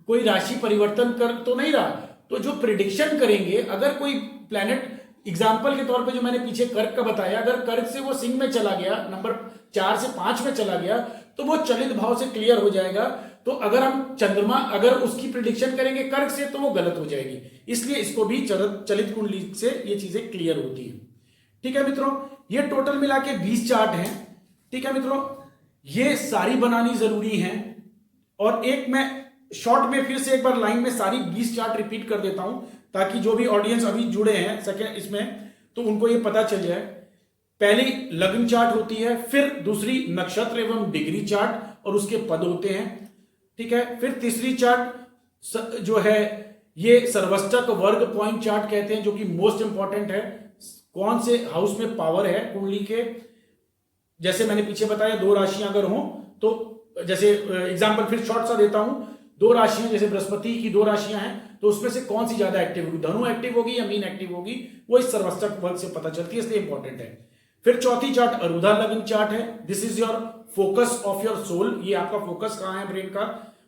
कोई राशि परिवर्तन कर तो नहीं रहा, तो जो प्रिडिक्शन करेंगे, अगर कोई प्लेनेट एग्जाम्पल के तौर पे जो मैंने पीछे कर्क का बताया, अगर कर्क से वो सिंह में चला गया, नंबर 4 से 5 में चला गया, तो वो चलित भाव से क्लियर हो जाएगा। तो अगर हम चंद्रमा अगर उसकी प्रिडिक्शन करेंगे कर्क से तो वो गलत हो जाएगी, इसलिए इसको भी चलित कुंडली से ये चीजें क्लियर होती है। ठीक है मित्रों, ये टोटल मिला के 20 चार्ट हैं। ठीक है मित्रों, ये सारी बनानी जरूरी है। और एक मैं शॉर्ट में फिर से एक बार लाइन में सारी 20 चार्ट रिपीट कर देता हूं ताकि जो भी ऑडियंस अभी जुड़े हैं सेकेंड इसमें तो उनको ये पता चल जाए। पहली लग्न चार्ट होती है, फिर दूसरी नक्षत्र एवं डिग्री चार्ट और उसके पद होते हैं। ठीक है, फिर तीसरी चार्ट जो है ये सर्वष्टक वर्ग पॉइंट चार्ट कहते हैं, जो कि मोस्ट इंपॉर्टेंट है। कौन से हाउस में पावर है कुंडली के, जैसे मैंने पीछे बताया 2 राशियां अगर हो तो जैसे एग्जांपल फिर शॉर्ट सा देता हूं, 2 राशियां जैसे बृहस्पति की 2 राशियां हैं तो उसमें से कौन सी ज्यादा एक्टिव होगी, धनु एक्टिव होगी या मीन एक्टिव होगी, वो इस सर्वष्टक वर्ग से पता चलती है, इसलिए इंपॉर्टेंट है। फिर चौथी चार्ट अरुधा लग्न चार्ट है। This is your focus of your soul, ये आपका फोकस कहां है ब्रेन का,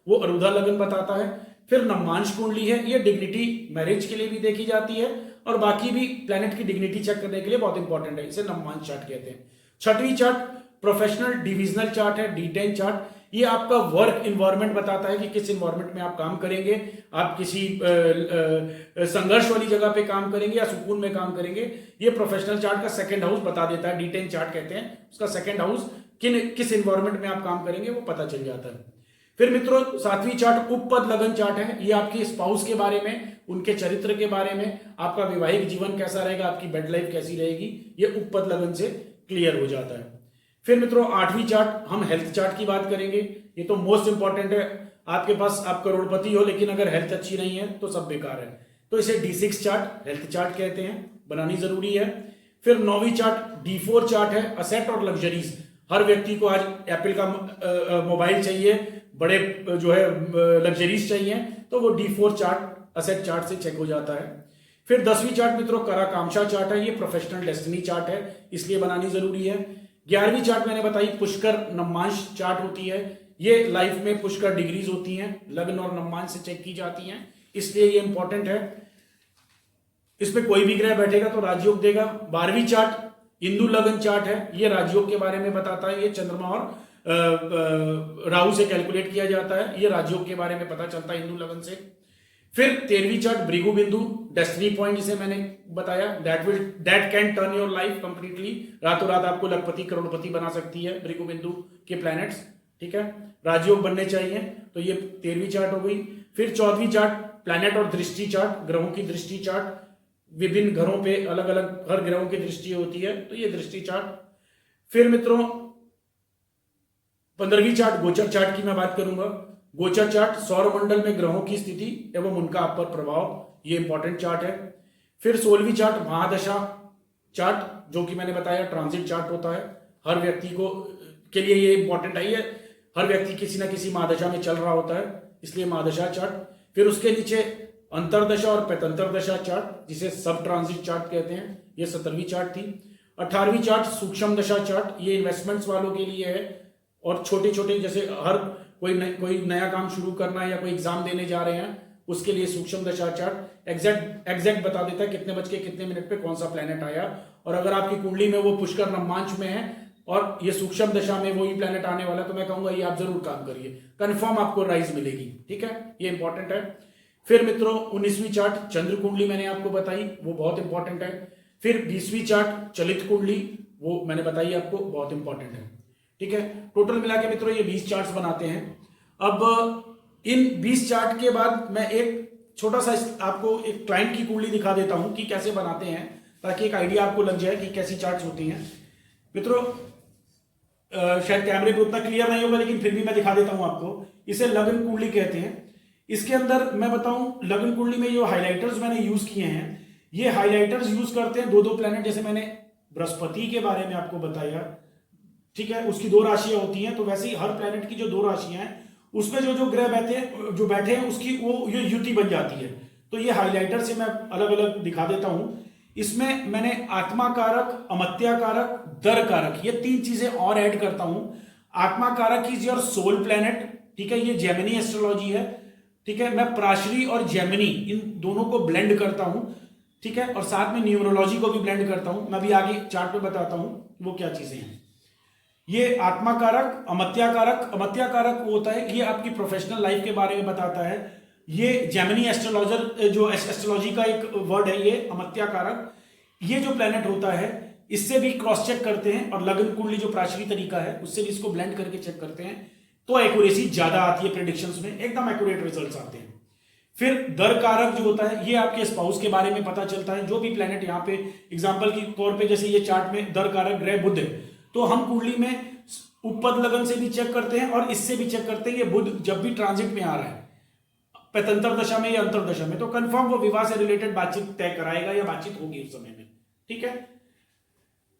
वो अरुधा लग्न बताता है। फिर नवमांश कुंडली है, ये डिग्निटी मैरिज के लिए भी देखी जाती है और बाकी भी प्लैनेट की डिग्निटी चेक करने के लिए बहुत इंपॉर्टेंट है, इसे नवमांश चार्ट कहते हैं। छठवीं चार्ट प्रोफेशनल डिविजनल चार्ट है, D10 चार्ट, ये आपका वर्क इन्वायरमेंट बताता है कि किस इन्वायरमेंट में आप काम करेंगे, आप किसी संघर्ष वाली जगह पे काम करेंगे या सुकून में काम करेंगे, ये प्रोफेशनल चार्ट का सेकंड हाउस बता देता है। D10 चार्ट कहते हैं उसका सेकंड हाउस, किस इन्वायरमेंट में आप काम करेंगे वो पता चल जाता है। फिर मित्रों सातवीं चार्ट उपपद लगन चार्ट है, ये आपके स्पाउस के बारे में, उनके चरित्र के बारे में, आपका वैवाहिक जीवन कैसा रहेगा, आपकी बेड लाइफ कैसी रहेगी, ये उपपद लगन से क्लियर हो जाता है। फिर मित्रों आठवीं चार्ट हम हेल्थ चार्ट की बात करेंगे, ये तो मोस्ट इंपॉर्टेंट है। आपके पास आप करोड़पति हो लेकिन अगर हेल्थ अच्छी नहीं है तो सब बेकार है, तो इसे D6 चार्ट हेल्थ चार्ट कहते हैं, बनानी जरूरी है। फिर 9वीं चार्ट D4 चार्ट है, असेट और लग्जरीज। हर व्यक्ति को आज एप्पल का मोबाइल चाहिए, बड़े जो है लग्जरीज चाहिए, तो वो D4 चार्ट असेट चार्ट से चेक हो जाता है। फिर 10वीं चार्ट मित्रों कराकांक्षा चार्ट है, ये प्रोफेशनल डेस्टिनी चार्ट है, इसलिए बनानी जरूरी है। 11वीं चार्ट मैंने बताई पुष्कर नवमांश चार्ट होती है, ये लाइफ में पुष्कर डिग्रीज होती हैं, लग्न और नवमांश से चेक की जाती हैं, इसलिए ये इंपॉर्टेंट है। इसमें कोई भी ग्रह बैठेगा तो राजयोग देगा। 12वीं चार्ट हिंदू लग्न चार्ट है, ये राजयोग के बारे में बताता है, ये चंद्रमा और राहु से कैलकुलेट किया जाता है, ये राजयोग के बारे में पता चलता है हिंदू लग्न से। फिर 13वीं चार्ट भृगु बिंदु डेस्टिनी पॉइंट, जिसे मैंने बताया, that can turn your life completely, रातों रात आपको लखपति करोड़पति बना सकती है भृगु बिंदु के प्लैनेट्स। ठीक है, राजयोग बनने चाहिए, तो ये 13वीं चार्ट हो गई। फिर 14वीं चार्ट प्लैनेट और दृष्टि चार्ट, ग्रहों की दृष्टि चार्ट, विभिन्न घरों पे अलग अलग हर ग्रहों की दृष्टि होती है, तो ये दृष्टि चार्ट। फिर मित्रों 15वीं चार्ट गोचर चार्ट की मैं बात करूंगा। गोचर चार्ट सौरमंडल में ग्रहों की स्थिति एवं उनका आप पर प्रभाव, ये इंपॉर्टेंट चार्ट है। फिर 16वीं चार्ट महादशा चार्ट, जो कि मैंने बताया ट्रांजिट चार्ट होता है, हर व्यक्ति को के लिए ये इंपॉर्टेंट है, ये हर व्यक्ति किसी ना किसी महादशा में चल रहा होता है, इसलिए महादशा चार्ट। फिर उसके नीचे अंतरदशा और पैतंतर दशा चार्ट, जिसे सब ट्रांजिट चार्ट कहते हैं, ये 17वीं चार्ट थी। 18वीं चार्ट सूक्ष्म दशा चार्ट, ये इन्वेस्टमेंट्स वालों के लिए है और छोटे छोटे जैसे हर कोई नया काम शुरू करना है या कोई एग्जाम देने जा रहे हैं उसके लिए सूक्ष्म दशा चार्ट एग्जैक्ट बता देता है कितने बज के कितने मिनट पे कौन सा प्लेनेट आया, और अगर आपकी कुंडली में वो पुष्कर नवमांश में है और ये सूक्ष्म दशा में वही प्लेनेट आने वाला, तो मैं कहूंगा ये आप जरूर काम करिए, कंफर्म आपको राइज मिलेगी। ठीक है, ये इंपॉर्टेंट है। फिर मित्रों 19वीं चार्ट चंद्र कुंडली मैंने आपको बताई, वो बहुत इंपॉर्टेंट है। फिर 20वीं चार्ट चलित कुंडली, वो मैंने बताई आपको, बहुत इंपॉर्टेंट है। ठीक है, टोटल मिला के मित्रों ये 20 चार्ट्स बनाते हैं। अब इन 20 चार्ट के बाद मैं एक छोटा सा आपको एक क्लाइंट की कुंडली दिखा देता हूं कि कैसे बनाते हैं, ताकि एक आइडिया आपको लग जाए कि कैसी चार्ट्स होती हैं। मित्रों शायद कैमरे पे उतना क्लियर नहीं होगा लेकिन फिर भी मैं दिखा देता हूं आपको, इसे लग्न कुंडली कहते हैं। इसके अंदर मैं बताऊं लग्न कुंडली में जो हाइलाइटर्स मैंने यूज किए हैं, ये हाइलाइटर्स यूज करते हैं 2-2 प्लैनेट, जैसे मैंने बृहस्पति के बारे में आपको बताया। ठीक है, उसकी 2 राशियां होती हैं, तो वैसे ही हर प्लैनेट की जो 2 राशियां हैं उसमें जो ग्रह बैठे हैं उसकी वो ये युति बन जाती है। तो ये हाइलाइटर से मैं अलग अलग दिखा देता हूं। इसमें मैंने आत्मा कारक, अमत्या कारक, दर कारक, ये 3 चीजें और ऐड करता हूं। आत्मा कारक इज योर सोल प्लैनेट, ठीक है, ये जेमिनी एस्ट्रोलॉजी है। ठीक है, मैं प्राशरी और जेमिनी इन दोनों को ब्लेंड करता हूं। ठीक है, और साथ में न्यूमरोलॉजी को भी ब्लेंड करता हूं। मैं भी आगे चार्ट पे बताता हूं वो क्या चीजें हैं। ये आत्माकारक, अमत्याकारक। अमत्याकारक वो होता है, ये आपकी प्रोफेशनल लाइफ के बारे में बताता है। ये जेमिनी एस्ट्रोलॉजर जो एस्ट्रोलॉजी का एक वर्ड है, ये अमत्याकारक। ये जो प्लेनेट होता है इससे भी क्रॉस चेक करते हैं, और लग्न कुंडली जो प्राचीन तरीका है उससे भी इसको ब्लेंड करके चेक करते हैं, तो एक्यूरेसी ज्यादा आती है प्रेडिक्शंस में, एकदम एक्यूरेट रिजल्ट्स आते हैं। फिर दर कारक जो होता है, ये आपके स्पाउस के बारे में पता चलता है। जो भी प्लेनेट यहाँ पे एग्जांपल के तौर पे, जैसे ये चार्ट में दर कारक ग्रह बुध है, तो हम कुंडली में उपपद लगन से भी चेक करते हैं और इससे भी चेक करते हैं ये बुध जब भी ट्रांजिट में आ रहा है, पैतंतर दशा में या अंतर दशा में, तो कंफर्म वो विवाह से रिलेटेड बातचीत तय कराएगा या बातचीत होगी उस समय में। ठीक है,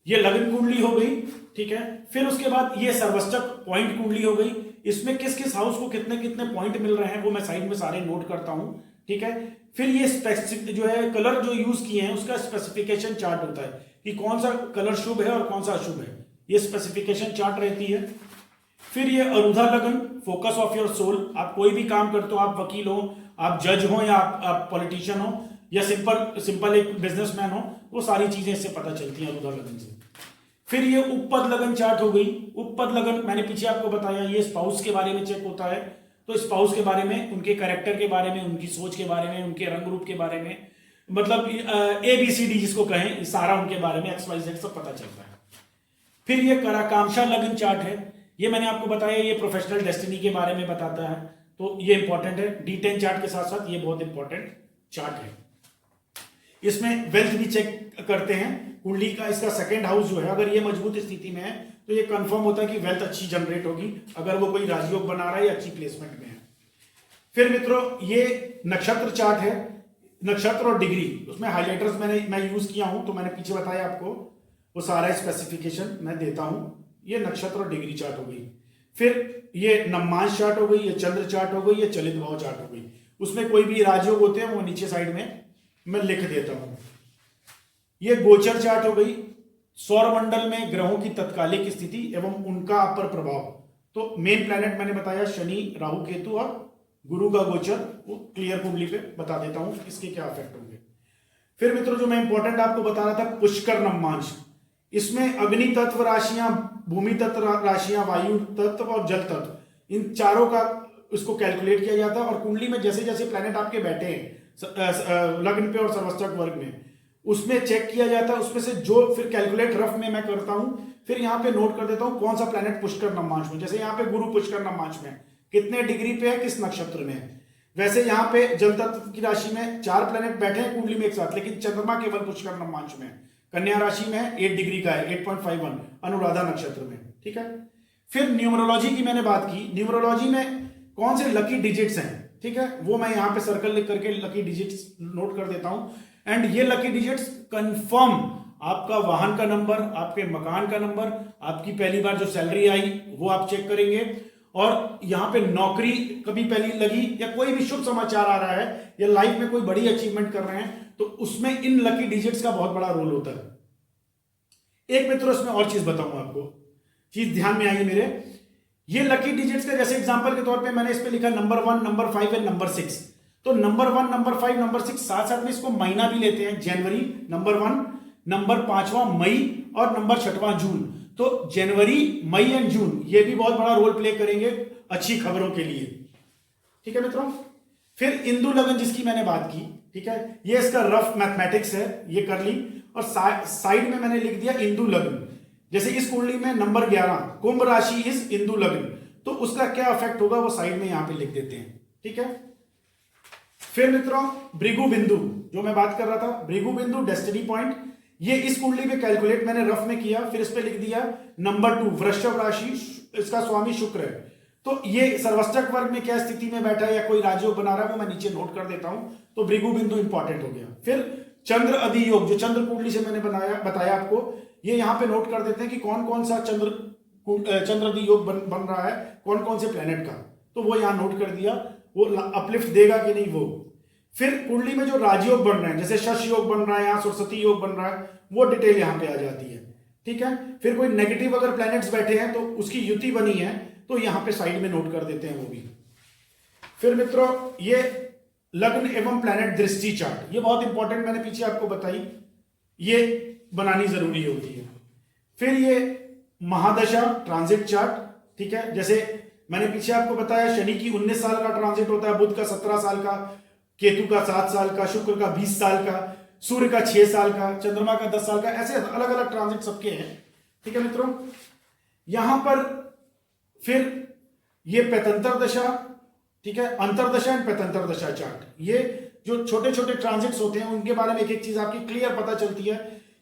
ये लग्न कुंडली हो गई। ठीक है, फिर उसके बाद ये सर्वष्टक पॉइंट कुंडली हो गई। इसमें किस किस हाउस को कितने कितने पॉइंट मिल रहे हैं वो मैं साइड में सारे नोट करता हूं। ठीक है, फिर ये स्पेसिफिक जो है कलर जो यूज किए हैं उसका स्पेसिफिकेशन चार्ट होता है कि कौन सा कलर शुभ है और कौन सा अशुभ है, ये स्पेसिफिकेशन चार्ट रहती है। फिर ये अरुधा लगन, फोकस ऑफ योर सोल। आप कोई भी काम करते हो, आप वकील हो, आप जज हो, या आप पॉलिटिशियन हो, या सिंपल एक बिजनेसमैन हो, वो सारी चीजें इससे पता चलती हैं अरुधा लगन से। फिर ये उपपद लगन चार्ट हो गई। उपपद लगन मैंने पीछे आपको बताया, ये स्पाउस के बारे में चेक होता है, तो स्पाउस के बारे में, उनके कैरेक्टर के बारे में, उनकी सोच के बारे में, उनके रंग रूप के बारे में, मतलब ABCD जिसको कहें, सारा उनके बारे में XYZ सब पता चलता है। फिर ये कराकांक्षा लगन चार्ट है, ये मैंने आपको बताया, ये प्रोफेशनल डेस्टिनी के बारे में बताता है, तो ये इंपॉर्टेंट है। D10 चार्ट के साथ साथ ये बहुत इंपॉर्टेंट चार्ट है। इसमें वेल्थ भी चेक करते हैं कुंडली का। इसका सेकंड हाउस जो है, अगर ये मजबूत स्थिति में है तो ये कंफर्म होता है कि वेल्थ अच्छी जनरेट होगी, अगर वो कोई राजयोग बना रहा है या अच्छी प्लेसमेंट में है। फिर मित्रों ये नक्षत्र चार्ट है, नक्षत्र और डिग्री, उसमें हाइलाइटर्स मैं यूज किया हूं, तो मैंने पीछे बताया आपको, वो सारा स्पेसिफिकेशन मैं देता हूं। ये नक्षत्र और डिग्री चार्ट हो गई। फिर ये नवमांश चार्ट हो गई, ये चंद्र चार्ट हो गई, ये चलित भाव चार्ट हो गई। उसमें कोई भी राजयोग होते हैं वो नीचे साइड में मैं लिख देता हूं। ये गोचर चार्ट हो गई, सौरमंडल में ग्रहों की तत्कालिक स्थिति एवं उनका आप पर प्रभाव। तो मेन प्लैनेट मैंने बताया शनि, राहु, केतु और गुरु का गोचर, वो क्लियर कुंडली पे बता देता हूं इसके क्या इफेक्ट होंगे। फिर मित्रों जो मैं इंपॉर्टेंट आपको बता रहा था, पुष्कर नवमांश, इसमें अग्नि तत्व राशियां, भूमि तत्व राशियां, वायु तत्व और जल तत्व, इन चारों का इसको कैलकुलेट किया जाता है। और कुंडली में जैसे जैसे प्लैनेट आपके बैठे हैं लग्न पे और सर्वष्टक वर्ग में, उसमें चेक किया जाता है, उसमें से जो फिर कैलकुलेट रफ में मैं करता हूं, फिर यहां पे नोट कर देता हूं कौन सा प्लैनेट पुष्कर नवमांश में। जैसे यहां पे गुरु पुष्कर नवमांश में कितने डिग्री पे है, किस नक्षत्र में है। वैसे यहां पे जल तत्व की राशि में 4 प्लैनेट बैठे हैं कुंडली में एक साथ, लेकिन चंद्रमा केवल पुष्कर नवमांश में, कन्या राशि में 8 डिग्री का है, 8.51 अनुराधा नक्षत्र में। ठीक है, फिर न्यूमरोलॉजी की मैंने बात की। न्यूमरोलॉजी में कौन से लकी डिजिट्स हैं, ठीक है, वो मैं यहां पे सर्कल लिख करके लकी डिजिट्स नोट कर देता हूं। एंड ये लकी डिजिट्स कंफर्म आपका वाहन का नंबर, आपके मकान का नंबर, आपकी पहली बार जो सैलरी आई वो आप चेक करेंगे, और यहां पे नौकरी कभी पहली लगी या कोई भी शुभ समाचार आ रहा है या लाइफ में कोई बड़ी अचीवमेंट कर रहे हैं, तो उसमें इन लकी डिजिट्स का बहुत बड़ा रोल होता है। एक मित्रों इसमें और चीज बताऊंगा आपको, चीज ध्यान में आई मेरे। ये लकी डिजिट्स का जैसे एग्जांपल के तौर पे मैंने इस पे लिखा नंबर 1, नंबर 5 एंड नंबर 6। तो नंबर 1, नंबर 5, नंबर 6 साथ साथ में इसको महीना भी लेते हैं, जनवरी नंबर 1, नंबर 5वां मई और नंबर 6वां जून। तो जनवरी, मई एंड जून ये भी बहुत बड़ा रोल प्ले करेंगे अच्छी खबरों के लिए। ठीक है मित्रों, फिर इंदु लगन जिसकी मैंने बात की, ठीक है, ये इसका रफ मैथमेटिक्स है, ये कर ली, और साइड में मैंने लिख दिया इंदु लगन। जैसे इस कुंडली में नंबर 11 कुंभ राशि इस इंदु लग्न, तो उसका क्या इफेक्ट होगा वो साइड में यहां पे लिख देते हैं। ठीक है, फिर मित्रों भृगु बिंदु जो मैं बात कर रहा था, भृगु बिंदु डेस्टिनी पॉइंट, ये इस कुंडली में कैलकुलेट मैंने रफ में किया, फिर इस पे लिख दिया नंबर 2 वृषभ राशि, इसका स्वामी शुक्र है। तो ये सर्वष्टक वर्ग में क्या स्थिति में बैठा है या कोई राजयोग बना रहा है वो मैं नीचे नोट कर देता हूं, तो भृगु बिंदु इंपॉर्टेंट हो गया। फिर चंद्र अधियोग जो चंद्र कुंडली से मैंने बताया आपको, ये यहां पे नोट कर देते हैं कि कौन कौन सा चंद्र अधियोग बन रहा है, कौन कौन से प्लेनेट का, तो वो यहां नोट कर दिया, वो अपलिफ्ट देगा कि नहीं वो। फिर कुंडली में जो राजयोग बन रहे हैं, जैसे शश योग बन रहा है, यहां सरस्वती योग बन रहा है, वो डिटेल यहां पे आ जाती है। ठीक है, फिर कोई नेगेटिव अगर प्लैनेट्स बैठे हैं तो उसकी युति बनी है, तो यहां पे साइड में नोट कर देते हैं वो भी। फिर मित्रों ये लग्न एवं प्लैनेट दृष्टि चार्ट, ये बहुत इंपॉर्टेंट मैंने पीछे आपको बताई, ये बनानी जरूरी होती है। फिर ये महादशा ट्रांजिट चार्ट, ठीक है। जैसे मैंने पीछे आपको बताया शनि की 19 साल का ट्रांजिट होता है, बुध का 17 साल का, केतु का 7 साल का, शुक्र का 20 साल का, सूर्य का 6 साल का, चंद्रमा का 10 साल का, ऐसे अलग अलग ट्रांजिट सबके हैं, ठीक है मित्रों। यहां पर फिर ये पैतंतर दशा, ठीक है, अंतरदशा एंड पैतंतर दशा चार्ट, ये जो छोटे छोटे ट्रांजिट्स होते हैं उनके बारे में एक एक चीज आपकी क्लियर पता चलती है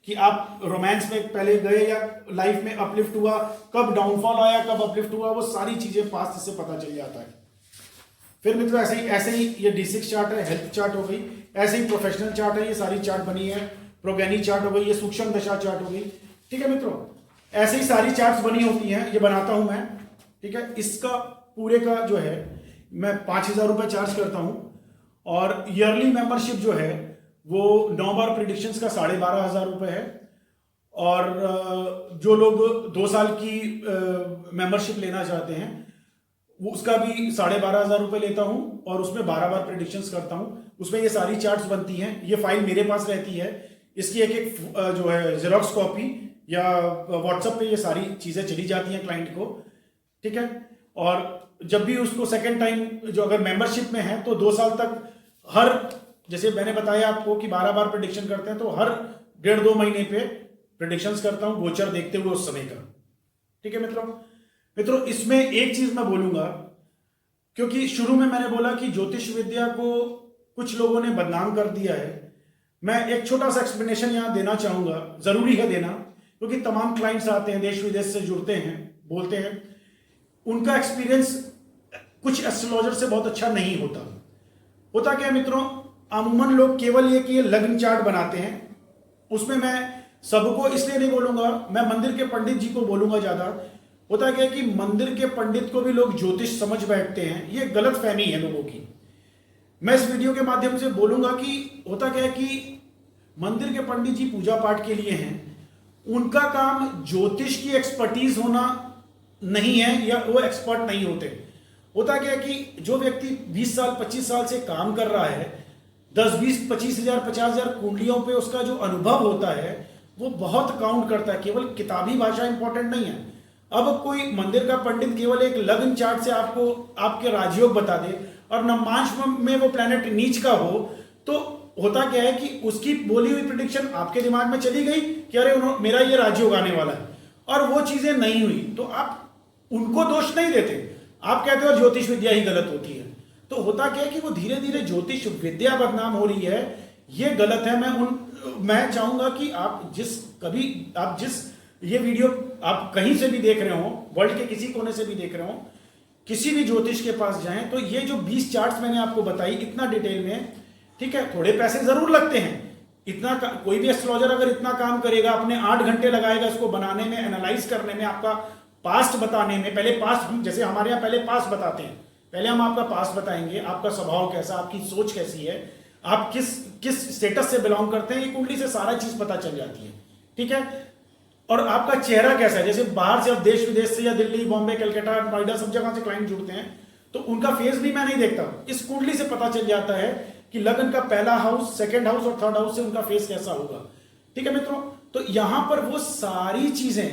कि आप रोमांस में पहले गए या लाइफ में अपलिफ्ट हुआ, कब डाउनफॉल आया, कब अपलिफ्ट हुआ, वो सारी चीजें पास्ट से पता चल जाता है। फिर मित्रों ऐसे ही ये D6 चार्ट है, हेल्थ चार्ट हो गई, ऐसे ही प्रोफेशनल चार्ट है, ये सारी चार्ट बनी है, प्रोगेनी चार्ट हो गई, ये सूक्ष्म दशा चार्ट हो गई, ठीक है मित्रों। ऐसे ही सारी चार्ट्स बनी होती हैं, ये बनाता हूं मैं, ठीक है। इसका पूरे का जो है मैं 5,000 रुपए चार्ज करता हूं, और ईयरली मेंबरशिप जो है वो 9 बार प्रिडिक्शंस का 12,500 रुपए है, और जो लोग 2 साल की मेंबरशिप लेना चाहते हैं वो उसका भी 12,500 रुपए लेता हूं, और उसमें 12 बार प्रिडिक्शंस करता हूं। उसमें ये सारी चार्ट्स बनती हैं, ये फाइल मेरे पास रहती है, इसकी एक एक जो है जेरोक्स कॉपी या व्हाट्सएप पे ये सारी चीजें चली जाती हैं क्लाइंट को, ठीक है। और जब भी उसको सेकेंड टाइम जो अगर मेंबरशिप में है तो 2 साल तक हर, जैसे मैंने बताया आपको कि 12 बार प्रेडिक्शन करते हैं, तो हर 1.5-2 महीने पे प्रेडिक्शंस करता हूं गोचर देखते हुए उस समय का, ठीक है मित्रों। इसमें एक चीज मैं बोलूंगा, क्योंकि शुरू में मैंने बोला कि ज्योतिष विद्या को कुछ लोगों ने बदनाम कर दिया है, मैं एक छोटा सा एक्सप्लेनेशन यहां देना चाहूंगा, जरूरी है देना, क्योंकि तमाम क्लाइंट्स आते हैं, देश विदेश से जुड़ते हैं, बोलते हैं, उनका एक्सपीरियंस कुछ एस्ट्रोलॉजर से बहुत अच्छा नहीं होता क्या मित्रों, अमूमन लोग केवल ये कि ये लग्न चार्ट बनाते हैं, उसमें मैं सबको इसलिए नहीं बोलूंगा, मैं मंदिर के पंडित जी को बोलूंगा ज्यादा। होता क्या है कि मंदिर के पंडित को भी लोग ज्योतिष समझ बैठते हैं, ये गलत फहमी है लोगों की। मैं इस वीडियो के माध्यम से बोलूंगा कि होता क्या है कि मंदिर के पंडित जी पूजा पाठ के लिए हैं, उनका काम ज्योतिष की एक्सपर्टीज होना नहीं है, या वो एक्सपर्ट नहीं होते। होता क्या है कि जो व्यक्ति 20 साल 25 साल से काम कर रहा है, 10-20-25,000 50,000 कुंडलियों पे उसका जो अनुभव होता है वो बहुत काउंट करता है, केवल किताबी भाषा इंपॉर्टेंट नहीं है। अब कोई मंदिर का पंडित केवल एक लग्न चार्ट से आपको आपके राजयोग बता दे और नवमांश में वो प्लैनेट नीच का हो, तो होता क्या है कि उसकी बोली हुई प्रेडिक्शन आपके दिमाग में चली गई कि अरे मेरा ये राजयोग आने वाला है, और वो चीजें नहीं हुई, तो आप उनको दोष नहीं देते, आप कहते हो ज्योतिष विद्या ही गलत होती है। तो होता क्या है कि वो धीरे धीरे ज्योतिष विद्या बदनाम हो रही है, ये गलत है। मैं चाहूंगा कि आप जिस ये वीडियो आप कहीं से भी देख रहे हो, वर्ल्ड के किसी कोने से भी देख रहे हो, किसी भी ज्योतिष के पास जाएं तो ये जो 20 चार्ट्स मैंने आपको बताई इतना डिटेल में, ठीक है, थोड़े पैसे जरूर लगते हैं, इतना कोई भी एस्ट्रोलॉजर अगर इतना काम करेगा, अपने 8 घंटे लगाएगा इसको बनाने में, एनालाइज करने में, आपका पास्ट बताने में, पहले पास्ट, हम जैसे हमारे यहाँ पहले पास्ट बताते हैं, पहले हम आपका पास्ट बताएंगे, आपका स्वभाव कैसा, आपकी सोच कैसी है, आप किस स्टेटस से बिलोंग करते हैं, ये कुंडली से सारा चीज पता चल जाती है, ठीक है। और आपका चेहरा कैसा है, जैसे बाहर से, अब देश विदेश से या दिल्ली, बॉम्बे, कलकत्ता, नोएडा, सब जगह से क्लाइंट जुड़ते हैं, तो उनका फेस भी मैं नहीं देखता, इस कुंडली से पता चल जाता है कि लग्न का पहला हाउस, सेकंड हाउस और थर्ड हाउस से उनका फेस कैसा होगा, ठीक है मित्रों। तो यहां पर वो सारी चीजें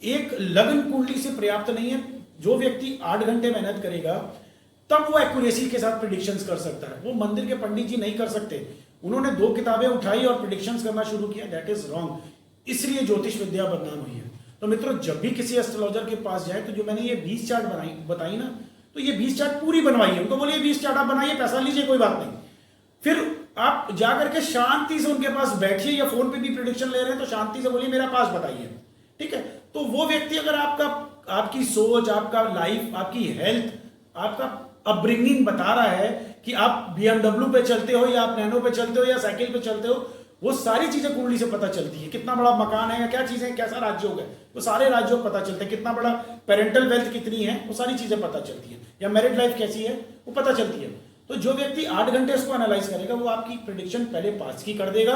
एक लग्न कुंडली से पर्याप्त नहीं है। जो व्यक्ति 8 घंटे मेहनत करेगा तब वो एक्यूरेसी के साथ प्रिडिक्शंस कर सकता है, वो मंदिर के पंडित जी नहीं कर सकते। उन्होंने 2 किताबें उठाई और प्रिडिक्शंस करना शुरू किया, दैट इज रॉन्ग, इसलिए ज्योतिष विद्या बदनाम हुई है। तो मित्रों, जब भी किसी एस्ट्रोलॉजर के पास जाए तो जो मैंने ये 20 चार्ट बताई ना, तो ये 20 चार्ट पूरी बनवाइए, उनको बोलिए 20 चार्ट आप बनाइए, पैसा लीजिए, कोई बात नहीं। फिर आप जाकर के शांति से उनके पास बैठिए, या फोन पे भी प्रिडिक्शन ले रहे हैं तो शांति से बोलिए मेरा पास बताइए, ठीक है। तो वो व्यक्ति अगर आपकी सोच, आपका लाइफ, आपकी हेल्थ, आपका अपब्रिंगिंग बता रहा है कि आप BMW पे चलते हो, या आप नैनो पे चलते हो, या साइकिल पे चलते हो, वो सारी चीजें कुंडली से पता चलती है। कितना बड़ा मकान है, या क्या चीजें, कैसा राज्योग है, वो सारे राज्योग पता चलते हैं। कितना बड़ा पेरेंटल वेल्थ कितनी है, वो सारी चीजें पता चलती है। या मैरिड लाइफ कैसी है, वो पता चलती है। तो जो व्यक्ति 8 घंटे उसको एनालाइज करेगा, वो आपकी प्रेडिक्शन पहले पास्ट की कर देगा,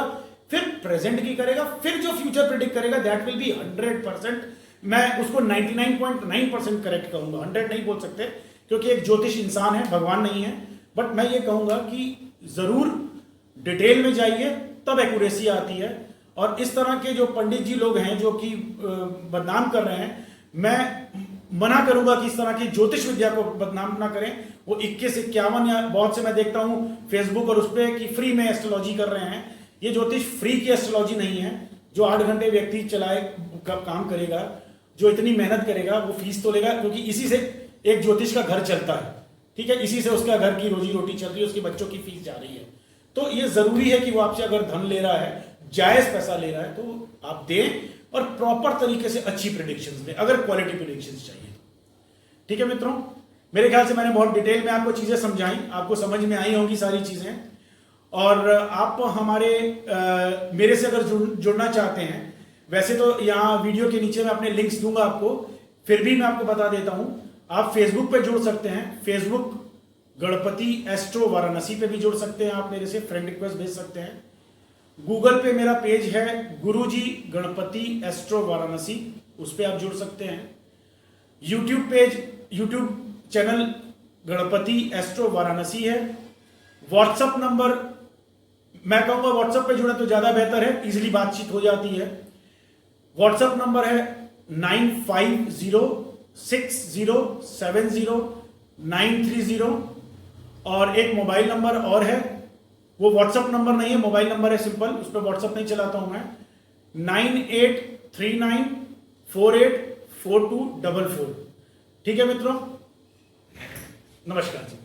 फिर प्रेजेंट की करेगा, फिर जो फ्यूचर प्रेडिक्ट करेगा दैट विल बी 100%। मैं उसको 99.9% करेक्ट कहूंगा, 100 नहीं बोल सकते, क्योंकि एक ज्योतिष इंसान है, भगवान नहीं है। बट मैं ये कहूंगा कि जरूर डिटेल में जाइए, तब एक्यूरेसी आती है। और इस तरह के जो पंडित जी लोग हैं जो कि बदनाम कर रहे हैं, मैं मना करूंगा कि इस तरह की ज्योतिष विद्या को बदनाम ना करें। वो 21-51 या बहुत से मैं देखता हूं फेसबुक और उस पर कि फ्री में एस्ट्रोलॉजी कर रहे हैं। ये ज्योतिष फ्री की एस्ट्रोलॉजी नहीं है। जो 8 घंटे व्यक्ति चलाए काम करेगा, जो इतनी मेहनत करेगा, वो फीस तो लेगा, क्योंकि इसी से एक ज्योतिष का घर चलता है। ठीक है, इसी से उसका घर की रोजी रोटी चल रही है, उसके बच्चों की फीस जा रही है। तो ये जरूरी है कि वो आपसे अगर धन ले रहा है, जायज पैसा ले रहा है, तो आप दें और प्रॉपर तरीके से अच्छी प्रेडिक्शंस दें, अगर क्वालिटी प्रेडिक्शंस चाहिए। ठीक है मित्रों, मेरे ख्याल से मैंने बहुत डिटेल में आपको चीजें समझाई, आपको समझ में आई होंगी सारी चीजें। और आप हमारे मेरे से अगर जुड़ना चाहते हैं, वैसे तो यहाँ वीडियो के नीचे मैं अपने लिंक्स दूंगा आपको, फिर भी मैं आपको बता देता हूं, आप फेसबुक पे जुड़ सकते हैं। फेसबुक गणपति एस्ट्रो वाराणसी पे भी जुड़ सकते हैं, आप मेरे से फ्रेंड रिक्वेस्ट भेज सकते हैं। गूगल पे मेरा पेज है गुरुजी गणपति एस्ट्रो वाराणसी, उस पर आप जुड़ सकते हैं। YouTube channel Ganpati astro Varanasi है। व्हाट्सएप नंबर, मैं कहूंगा व्हाट्सएप पे जुड़े तो ज्यादा बेहतर है, इजीली बातचीत हो जाती है। व्हाट्सएप नंबर है 9506070930। और एक मोबाइल नंबर और है, वो व्हाट्सएप नंबर नहीं है, मोबाइल नंबर है सिंपल, उस पर व्हाट्सएप नहीं चलाता हूं मैं। 9839484244। ठीक है मित्रों, नमस्कार जी।